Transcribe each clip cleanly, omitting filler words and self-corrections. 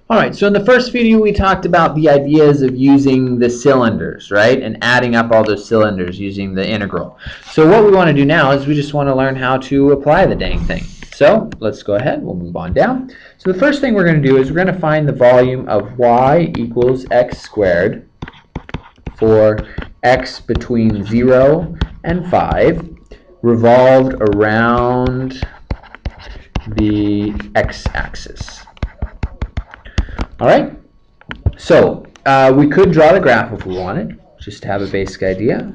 All right, so in the first video we talked about the ideas of using the cylinders, right? And adding up all those cylinders using the integral. So what we want to do now is we just want to learn how to apply the dang thing. So let's go ahead, we'll move on down. So the first thing we're going to do is we're going to find the volume of y equals x squared for x between 0 and 5 revolved around the x-axis. All right, so we could draw the graph if we wanted, just to have a basic idea.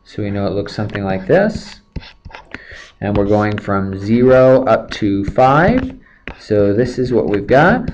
So we know it looks something like this. And we're going from 0 up to 5. So this is what we've got.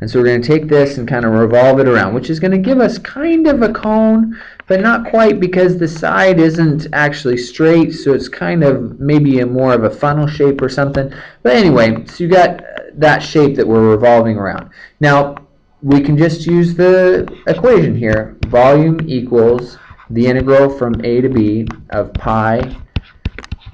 And so we're going to take this and kind of revolve it around, which is going to give us kind of a cone, but not quite because the side isn't actually straight. So it's kind of maybe more of a funnel shape or something. But anyway, so you got that shape that we're revolving around. Now, we can just use the equation here. Volume equals the integral from a to b of pi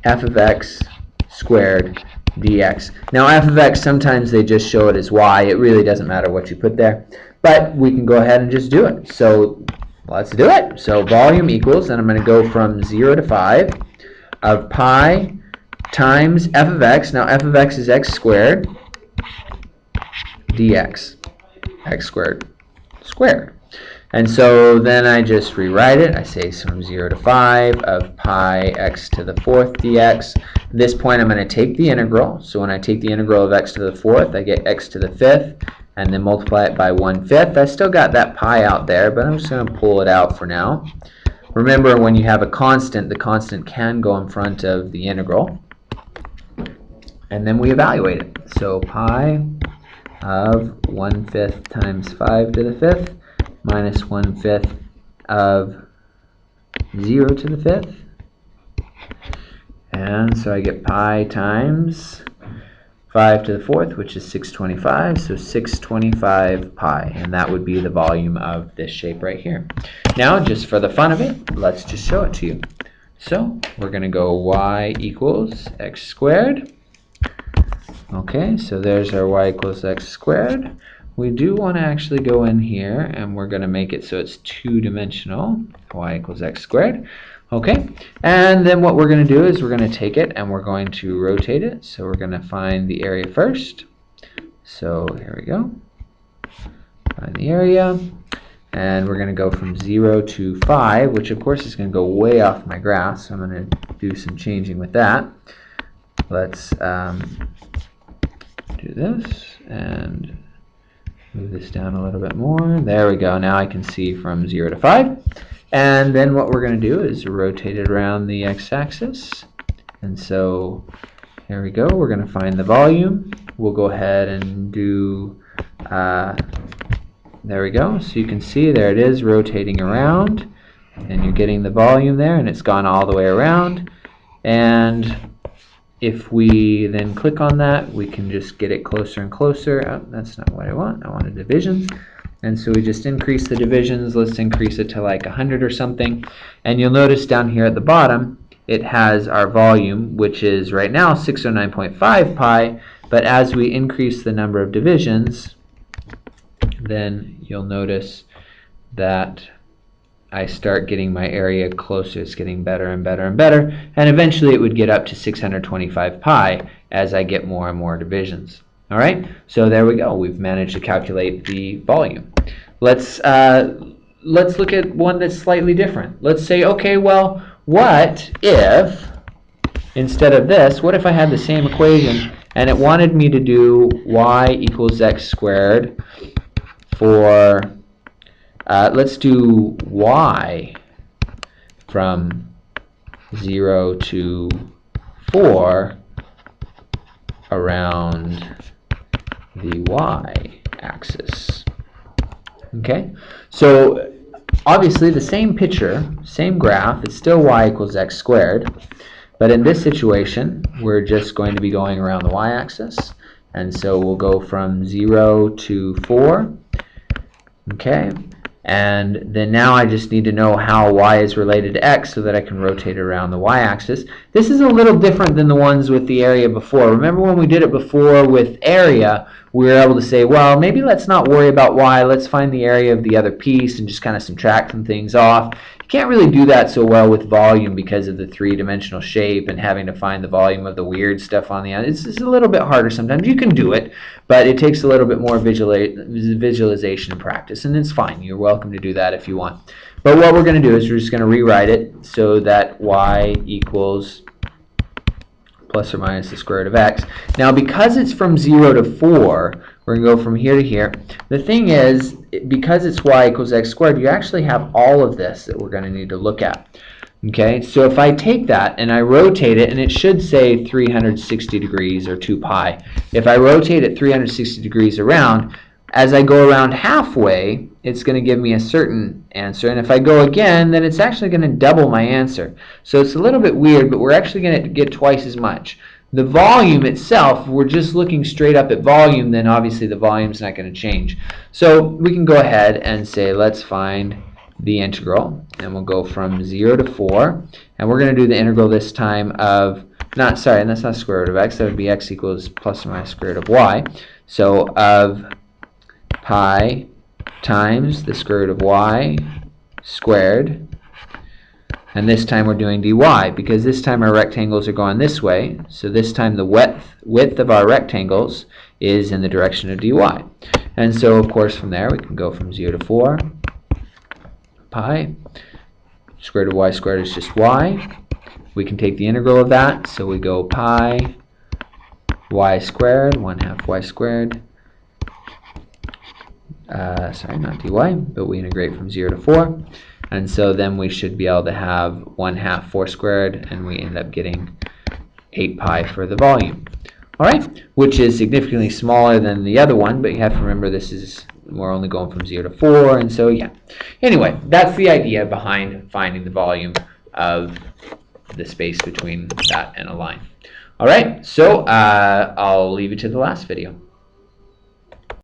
f of x squared dx. Now, f of x, sometimes they just show it as y. It really doesn't matter what you put there. But we can go ahead and just do it. So let's do it. So volume equals, and I'm going to go from 0 to 5 of pi times f of x. Now, f of x is x squared dx, x squared squared. And so then I just rewrite it. I say from 0 to 5 of pi x to the 4th dx. At this point I'm going to take the integral. So when I take the integral of x to the 4th, I get x to the 5th, and then multiply it by 1/5. I still got that pi out there, but I'm just going to pull it out for now. Remember, when you have a constant, the constant can go in front of the integral. And then we evaluate it. So pi of 1/5 times 5 to the 5th minus 1/5 of 0 to the 5th. And so I get pi times 5 to the 4th, which is 625. So 625 pi. And that would be the volume of this shape right here. Now, just for the fun of it, let's just show it to you. So we're going to go y equals x squared. Okay, so there's our y equals x squared. We do want to actually go in here, and we're going to make it so it's two-dimensional. Y equals x squared. Okay, and then what we're going to do is we're going to take it and we're going to rotate it. So we're going to find the area first. So here we go. Find the area. And we're going to go from 0 to 5, which of course is going to go way off my graph. So I'm going to do some changing with that. Let's do this and move this down a little bit more. There we go. Now I can see from 0 to 5. And then what we're going to do is rotate it around the x-axis. And so here we go. We're going to find the volume. We'll go ahead and do, there we go. So you can see there it is rotating around. And you're getting the volume there, and it's gone all the way around. And if we then click on that, we can just get it closer and closer. Oh, that's not what I want. I wanted divisions. And so we just increase the divisions. Let's increase it to like 100 or something. And you'll notice down here at the bottom, it has our volume, which is right now 609.5 pi. But as we increase the number of divisions, then you'll notice that I start getting my area closer. It's getting better and better and better. And eventually it would get up to 625 pi as I get more and more divisions. All right, so there we go. We've managed to calculate the volume. Let's look at one that's slightly different. Let's say, okay, well, what if, instead of this, what if I had the same equation and it wanted me to do y equals x squared for, let's do y from 0 to 4 around the y-axis. Okay, so obviously the same picture, same graph, it's still y equals x squared, but in this situation we're just going to be going around the y-axis, and so we'll go from 0 to 4. Okay, and then now I just need to know how y is related to x so that I can rotate around the y-axis. This is a little different than the ones with the area before. Remember when we did it before with area, we were able to say, well, maybe let's not worry about y, let's find the area of the other piece and just kind of subtract some things off. You can't really do that so well with volume because of the three-dimensional shape and having to find the volume of the weird stuff on the end. It's a little bit harder sometimes. You can do it, but it takes a little bit more visualization and practice, and it's fine. You're welcome to do that if you want. But what we're going to do is we're just going to rewrite it so that y equals plus or minus the square root of x. Now, because it's from 0 to 4, we're going to go from here to here. The thing is, because it's y equals x squared, you actually have all of this that we're going to need to look at. Okay, so if I take that and I rotate it, and it should say 360 degrees or 2 pi. If I rotate it 360 degrees around, as I go around halfway, it's going to give me a certain answer. And if I go again, then it's actually going to double my answer. So it's a little bit weird, but we're actually going to get twice as much. The volume itself, if we're just looking straight up at volume, then obviously the volume's not going to change. So we can go ahead and say, let's find the integral. And we'll go from 0 to 4. And we're going to do the integral this time of, that's not square root of x. That would be x equals plus or minus square root of y. So of pi times the square root of y squared, and this time we're doing dy because this time our rectangles are going this way, so this time the width of our rectangles is in the direction of dy. And so of course from there we can go from 0 to 4, pi, square root of y squared is just y. We can take the integral of that, so we go pi y squared, 1/2 y squared, not dy, but we integrate from 0 to 4. And so then we should be able to have 1/2 4 squared, and we end up getting 8 pi for the volume. All right, which is significantly smaller than the other one, but you have to remember we're only going from 0 to 4, and so yeah. Anyway, that's the idea behind finding the volume of the space between that and a line. All right, so I'll leave you to the last video.